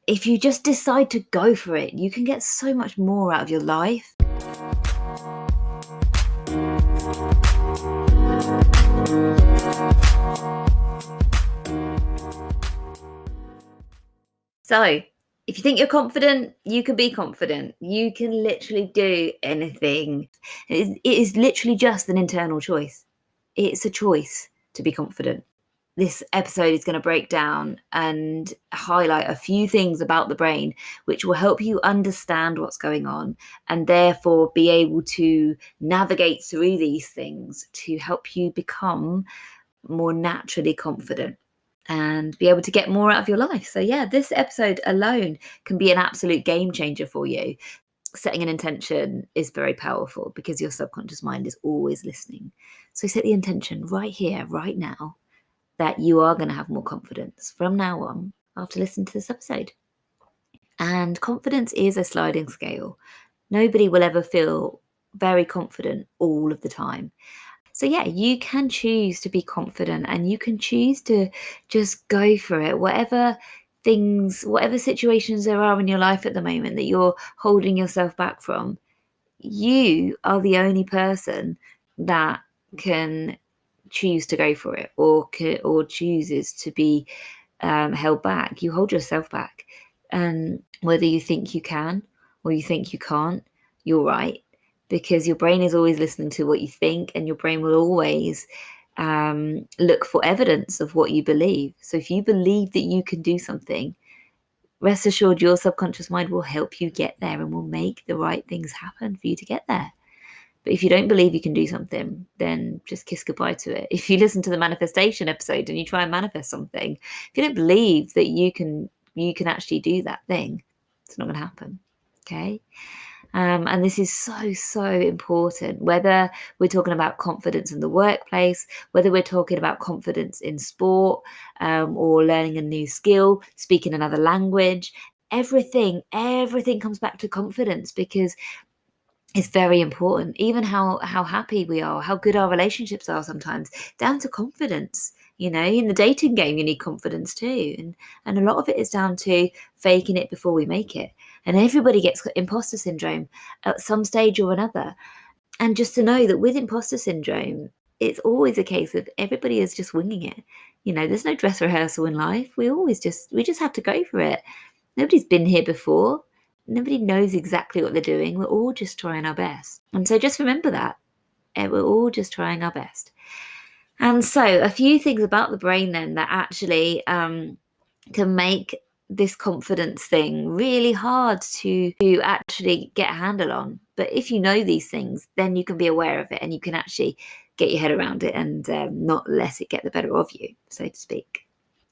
if you just decide to go for it, you can get so much more out of your life. So, if you think you're confident, you can be confident. You can literally do anything. It is literally just an internal choice. It's a choice to be confident. This episode is going to break down and highlight a few things about the brain which will help you understand what's going on and therefore be able to navigate through these things to help you become more naturally confident and be able to get more out of your life. So yeah, this episode alone can be an absolute game changer for you. Setting an intention is very powerful because your subconscious mind is always listening. So set the intention right here, right now, that you are going to have more confidence from now on after listening to this episode. And confidence is a sliding scale. Nobody will ever feel very confident all of the time. So yeah, you can choose to be confident and you can choose to just go for it. Whatever situations there are in your life at the moment that you're holding yourself back from, you are the only person that can choose to go for it or chooses to be held back. You hold yourself back. And whether you think you can or you think you can't, you're right. Because your brain is always listening to what you think, and your brain will always look for evidence of what you believe. So if you believe that you can do something, rest assured your subconscious mind will help you get there and will make the right things happen for you to get there. But if you don't believe you can do something, then just kiss goodbye to it. If you listen to the manifestation episode and you try and manifest something, if you don't believe that you can actually do that thing, it's not going to happen. Okay. And this is so important, whether we're talking about confidence in the workplace, whether we're talking about confidence in sport, or learning a new skill, speaking another language. Everything comes back to confidence because it's very important. Even how happy we are, how good our relationships are sometimes, down to confidence. You know, in the dating game, you need confidence too. And a lot of it is down to faking it before we make it. And everybody gets imposter syndrome at some stage or another. And just to know that with imposter syndrome, it's always a case of everybody is just winging it. You know, there's no dress rehearsal in life. We just have to go for it. Nobody's been here before. Nobody knows exactly what they're doing. We're all just trying our best. And so just remember that. We're all just trying our best. And so a few things about the brain then that actually can make this confidence thing really hard to actually get a handle on. But if you know these things, then you can be aware of it and you can actually get your head around it and not let it get the better of you, so to speak.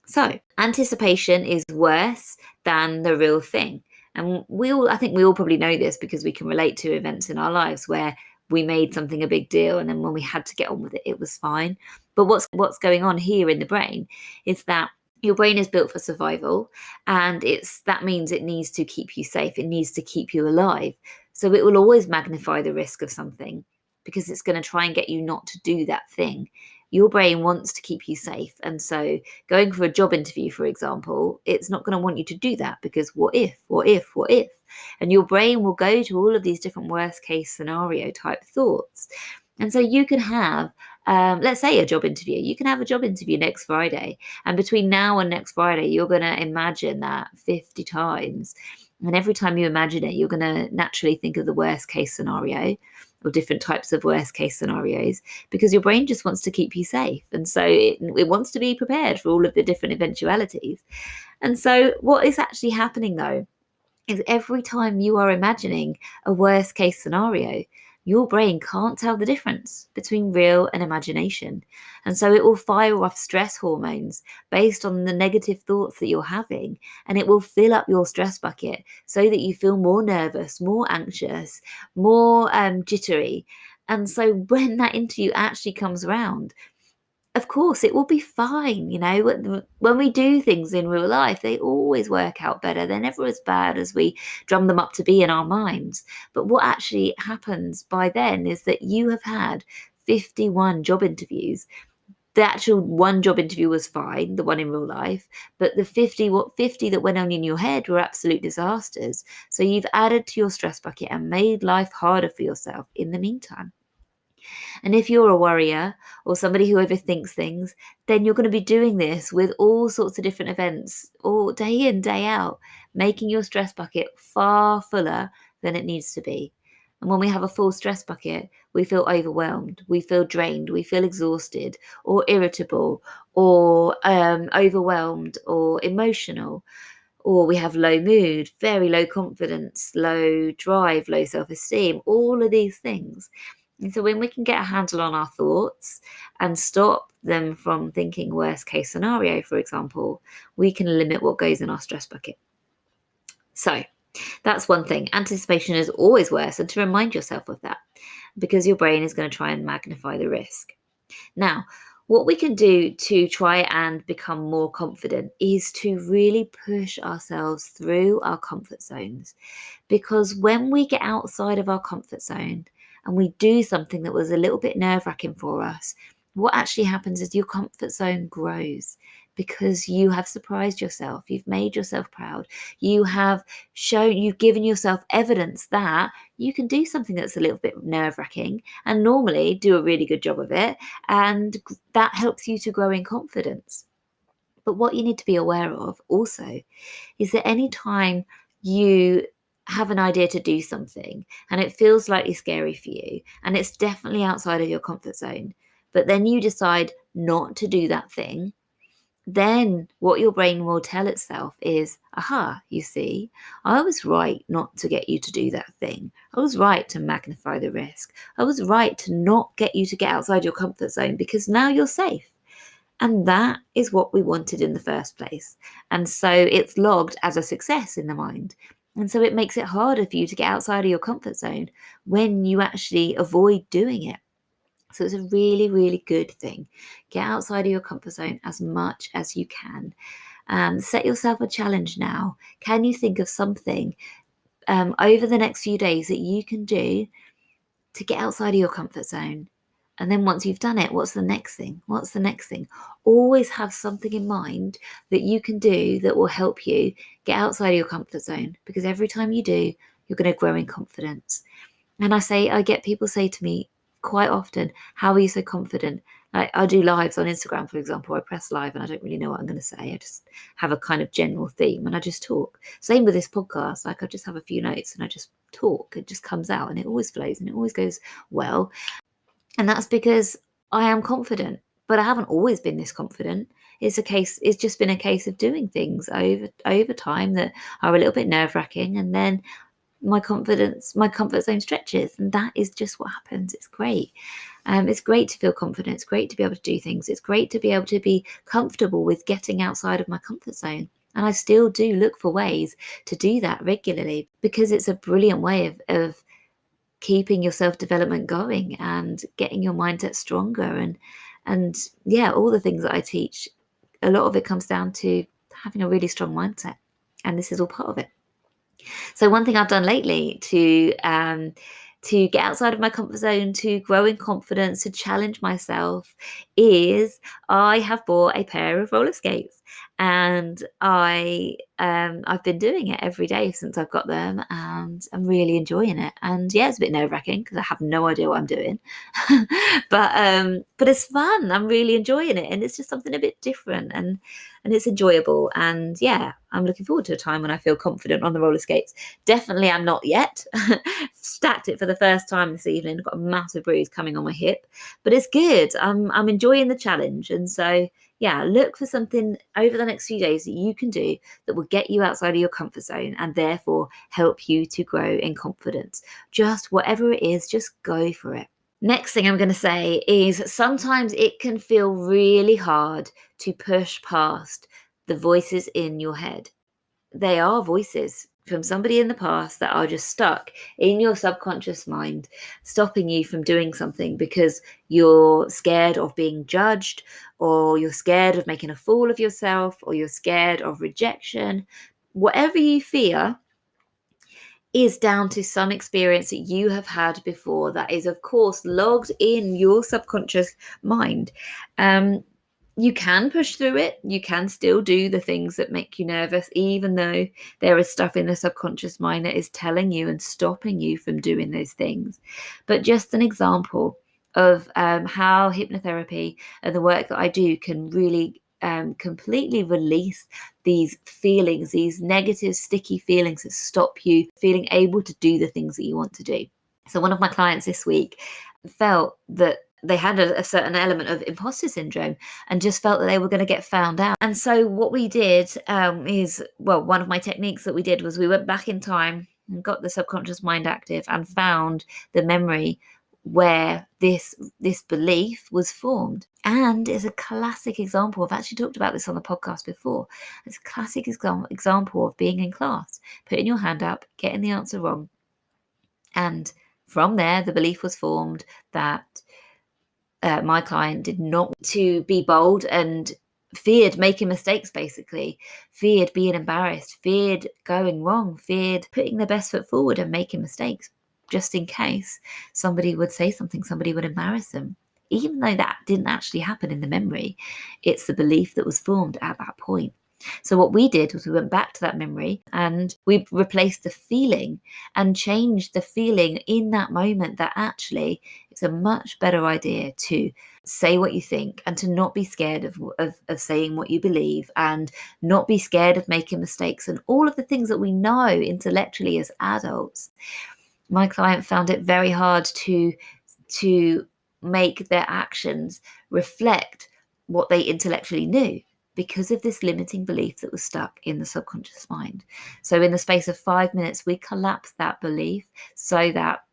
So anticipation is worse than the real thing. And I think we all probably know this because we can relate to events in our lives where we made something a big deal and then when we had to get on with it, it was fine. But what's going on here in the brain is that your brain is built for survival, and that means it needs to keep you safe. It needs to keep you alive. So it will always magnify the risk of something because it's going to try and get you not to do that thing. Your brain wants to keep you safe. And so going for a job interview, for example, it's not going to want you to do that because what if? And your brain will go to all of these different worst case scenario type thoughts. And so you can have, let's say, a job interview. You can have a job interview next Friday. And between now and next Friday, you're going to imagine that 50 times. And every time you imagine it, you're going to naturally think of the worst case scenario or different types of worst case scenarios because your brain just wants to keep you safe. And so it wants to be prepared for all of the different eventualities. And so what is actually happening, though, is every time you are imagining a worst case scenario, your brain can't tell the difference between real and imagination. And so it will fire off stress hormones based on the negative thoughts that you're having, and it will fill up your stress bucket so that you feel more nervous, more anxious, more jittery. And so when that interview actually comes around, of course, it will be fine. You know, when we do things in real life, they always work out better. They're never as bad as we drum them up to be in our minds. But what actually happens by then is that you have had 51 job interviews The actual one job interview was fine, the one in real life, but the 50 that went on in your head were absolute disasters. So you've added to your stress bucket and made life harder for yourself in the meantime. And if you're a worrier or somebody who overthinks things, then you're going to be doing this with all sorts of different events, all day in, day out, making your stress bucket far fuller than it needs to be. And when we have a full stress bucket, we feel overwhelmed, we feel drained, we feel exhausted or irritable or overwhelmed or emotional, or we have low mood, very low confidence, low drive, low self-esteem, all of these things. And so when we can get a handle on our thoughts and stop them from thinking worst case scenario, for example, we can limit what goes in our stress bucket. So that's one thing. Anticipation is always worse, and to remind yourself of that, because your brain is going to try and magnify the risk. Now, what we can do to try and become more confident is to really push ourselves through our comfort zones. Because when we get outside of our comfort zone and we do something that was a little bit nerve-wracking for us, what actually happens is your comfort zone grows because you have surprised yourself. You've made yourself proud. You've given yourself evidence that you can do something that's a little bit nerve-wracking and normally do a really good job of it. And that helps you to grow in confidence. But what you need to be aware of also is that anytime you have an idea to do something and it feels slightly scary for you and it's definitely outside of your comfort zone, but then you decide not to do that thing, then what your brain will tell itself is, aha, you see, I was right not to get you to do that thing. I was right to magnify the risk. I was right to not get you to get outside your comfort zone because now you're safe. And that is what we wanted in the first place. And so it's logged as a success in the mind. And so it makes it harder for you to get outside of your comfort zone when you actually avoid doing it. So it's a really, really good thing. Get outside of your comfort zone as much as you can. Set yourself a challenge now. Can you think of something over the next few days that you can do to get outside of your comfort zone? And then once you've done it, what's the next thing? What's the next thing? Always have something in mind that you can do that will help you get outside of your comfort zone, because every time you do, you're going to grow in confidence. And I get people say to me quite often, how are you so confident? Like, I do lives on Instagram, for example. I press live and I don't really know what I'm going to say. I just have a kind of general theme and I just talk. Same with this podcast. Like, I just have a few notes and I just talk. It just comes out and it always flows and it always goes well. And that's because I am confident, but I haven't always been this confident. It's just been a case of doing things over time that are a little bit nerve-wracking, and then my comfort zone stretches, and that is just what happens. It's great. It's great to feel confident. It's great to be able to do things. It's great to be able to be comfortable with getting outside of my comfort zone. And I still do look for ways to do that regularly because it's a brilliant way of keeping your self-development going and getting your mindset stronger. And yeah, all the things that I teach, a lot of it comes down to having a really strong mindset. And this is all part of it. So one thing I've done lately to get outside of my comfort zone, to grow in confidence, to challenge myself, is I have bought a pair of roller skates, and I've been doing it every day since I've got them, and I'm really enjoying it. And yeah, it's a bit nerve-wracking because I have no idea what I'm doing, but it's fun. I'm really enjoying it, and it's just something a bit different, and it's enjoyable. And yeah, I'm looking forward to a time when I feel confident on the roller skates. Definitely I'm not yet. Stacked it for the first time this evening. I've got a massive bruise coming on my hip, but it's good. I'm enjoying the challenge. And so yeah, look for something over the next few days that you can do that will get you outside of your comfort zone and therefore help you to grow in confidence. Just whatever it is, just go for it. Next thing I'm going to say is sometimes it can feel really hard to push past the voices in your head. They are voices from somebody in the past that are just stuck in your subconscious mind, stopping you from doing something because you're scared of being judged, or you're scared of making a fool of yourself, or you're scared of rejection. Whatever you fear is down to some experience that you have had before that is, of course, logged in your subconscious mind. You can push through it. You can still do the things that make you nervous, even though there is stuff in the subconscious mind that is telling you and stopping you from doing those things. But just an example of how hypnotherapy and the work that I do can really completely release these feelings, these negative, sticky feelings that stop you feeling able to do the things that you want to do. So one of my clients this week felt that they had a certain element of imposter syndrome and just felt that they were going to get found out. And so what we did one of my techniques that we did was we went back in time and got the subconscious mind active and found the memory where this belief was formed. And it's a classic example. I've actually talked about this on the podcast before. It's a classic example of being in class, putting your hand up, getting the answer wrong. And from there, the belief was formed that my client did not want to be bold and feared making mistakes, basically, feared being embarrassed, feared going wrong, feared putting their best foot forward and making mistakes just in case somebody would say something, somebody would embarrass them. Even though that didn't actually happen in the memory, it's the belief that was formed at that point. So what we did was we went back to that memory and we replaced the feeling and changed the feeling in that moment that actually it's a much better idea to say what you think and to not be scared of saying what you believe and not be scared of making mistakes and all of the things that we know intellectually as adults. My client found it very hard to make their actions reflect what they intellectually knew because of this limiting belief that was stuck in the subconscious mind. So in the space of 5 minutes, we collapsed that belief so that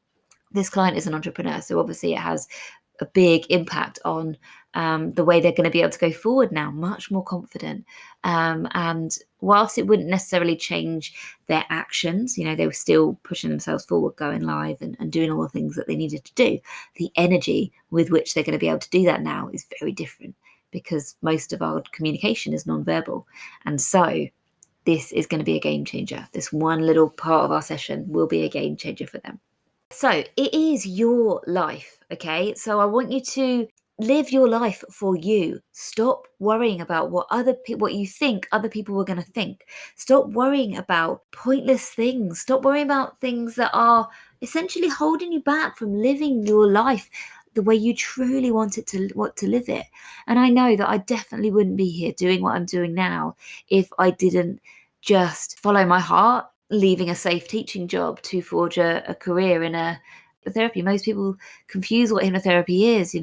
this client is an entrepreneur. So obviously it has a big impact on the way they're going to be able to go forward now, much more confident. And whilst it wouldn't necessarily change their actions, they were still pushing themselves forward, going live and doing all the things that they needed to do. The energy with which they're going to be able to do that now is very different because most of our communication is nonverbal. And so this is going to be a game changer. This one little part of our session will be a game changer for them. So it is your life, okay? So I want you to live your life for you. Stop worrying about what you think other people are going to think. Stop worrying about pointless things. Stop worrying about things that are essentially holding you back from living your life the way you truly want to live it. And I know that I definitely wouldn't be here doing what I'm doing now if I didn't just follow my heart, leaving a safe teaching job to forge a career in a therapy. Most people confuse what hypnotherapy is,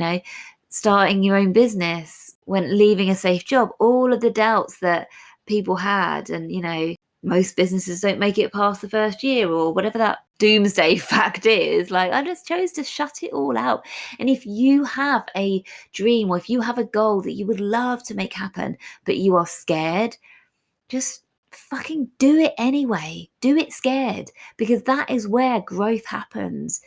starting your own business, when leaving a safe job, all of the doubts that people had. And, most businesses don't make it past the first year or whatever that doomsday fact is. Like, I just chose to shut it all out. And if you have a dream or if you have a goal that you would love to make happen, but you are scared, just fucking do it anyway. Do it scared, because that is where growth happens.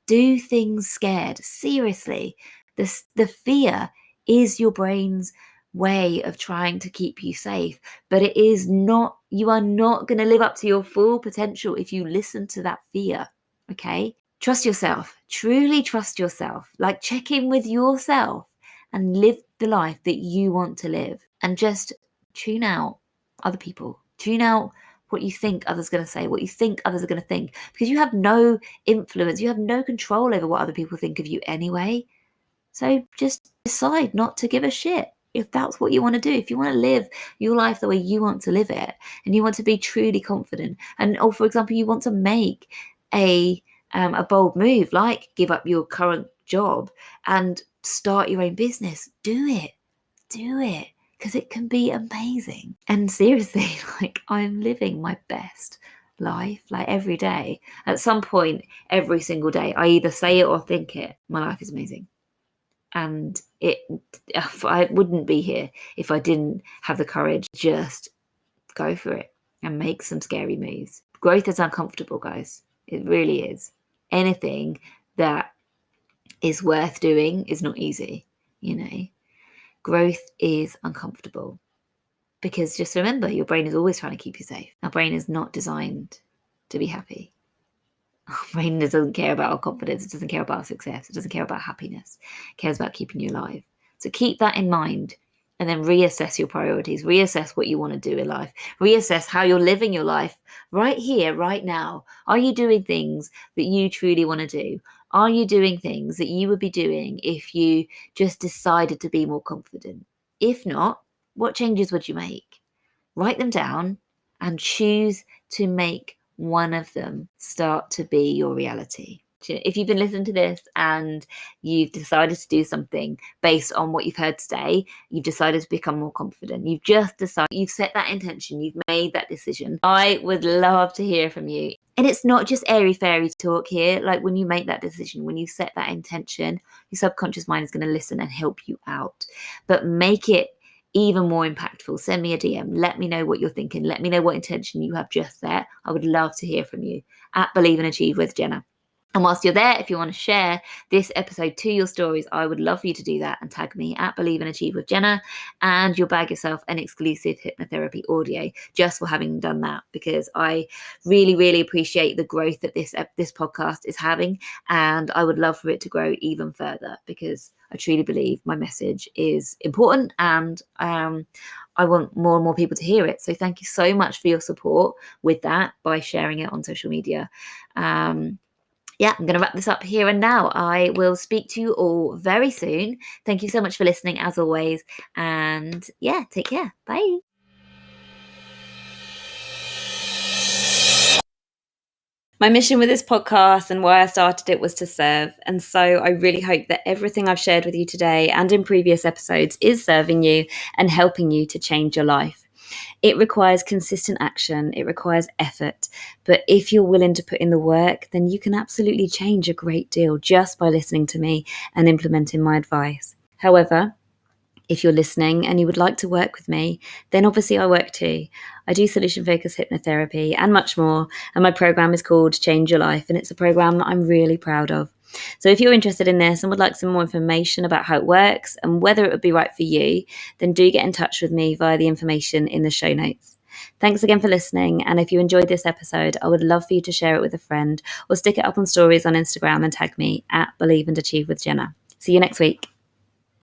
Do things scared. Seriously. The fear is your brain's way of trying to keep you safe, but you are not going to live up to your full potential if you listen to that fear. Okay? Trust yourself. Truly trust yourself. Like, check in with yourself and live the life that you want to live, and just tune out other people. Tune out what you think others are going to say, what you think others are going to think, because you have no influence, you have no control over what other people think of you anyway. So just decide not to give a shit if that's what you want to do. If you want to live your life the way you want to live it, and you want to be truly confident, or for example, you want to make a bold move, like give up your current job and start your own business, do it, because it can be amazing. And seriously, like, I'm living my best life, like, every day. At some point, every single day, I either say it or think it. My life is amazing. And I wouldn't be here if I didn't have the courage to just go for it and make some scary moves. Growth is uncomfortable, guys. It really is. Anything that is worth doing is not easy, Growth is uncomfortable, because just remember, your brain is always trying to keep you safe. Our brain is not designed to be happy. Our brain doesn't care about our confidence. It doesn't care about our success. It doesn't care about happiness. It cares about keeping you alive. So keep that in mind and then reassess your priorities, reassess what you want to do in life, reassess how you're living your life right here, right now. Are you doing things that you truly want to do? Are you doing things that you would be doing if you just decided to be more confident? If not, what changes would you make? Write them down and choose to make one of them start to be your reality. If you've been listening to this and you've decided to do something based on what you've heard today, you've decided to become more confident, you've just decided, you've set that intention, you've made that decision, I would love to hear from you. And it's not just airy fairy talk here. Like, when you make that decision, when you set that intention, your subconscious mind is going to listen and help you out. But make it even more impactful. Send me a DM. Let me know what you're thinking. Let me know what intention you have just set. I would love to hear from you at Believe and Achieve with Jenna. And whilst you're there, if you want to share this episode to your stories, I would love for you to do that and tag me at Believe and Achieve with Jenna, and you'll bag yourself an exclusive hypnotherapy audio just for having done that, because I really, really appreciate the growth that this podcast is having, and I would love for it to grow even further, because I truly believe my message is important, and I want more and more people to hear it. So thank you so much for your support with that by sharing it on social media. Yeah, I'm going to wrap this up here and now. I will speak to you all very soon. Thank you so much for listening, as always. And yeah, take care. Bye. My mission with this podcast and why I started it was to serve. And so I really hope that everything I've shared with you today and in previous episodes is serving you and helping you to change your life. It requires consistent action. It requires effort. But if you're willing to put in the work, then you can absolutely change a great deal just by listening to me and implementing my advice. However, if you're listening and you would like to work with me, then obviously I work too. I do solution-focused hypnotherapy and much more. And my program is called Change Your Life. And it's a program that I'm really proud of. So if you're interested in this and would like some more information about how it works and whether it would be right for you, then do get in touch with me via the information in the show notes. Thanks again for listening. And if you enjoyed this episode, I would love for you to share it with a friend or stick it up on stories on Instagram and tag me at Believe and Achieve with Jenna. See you next week.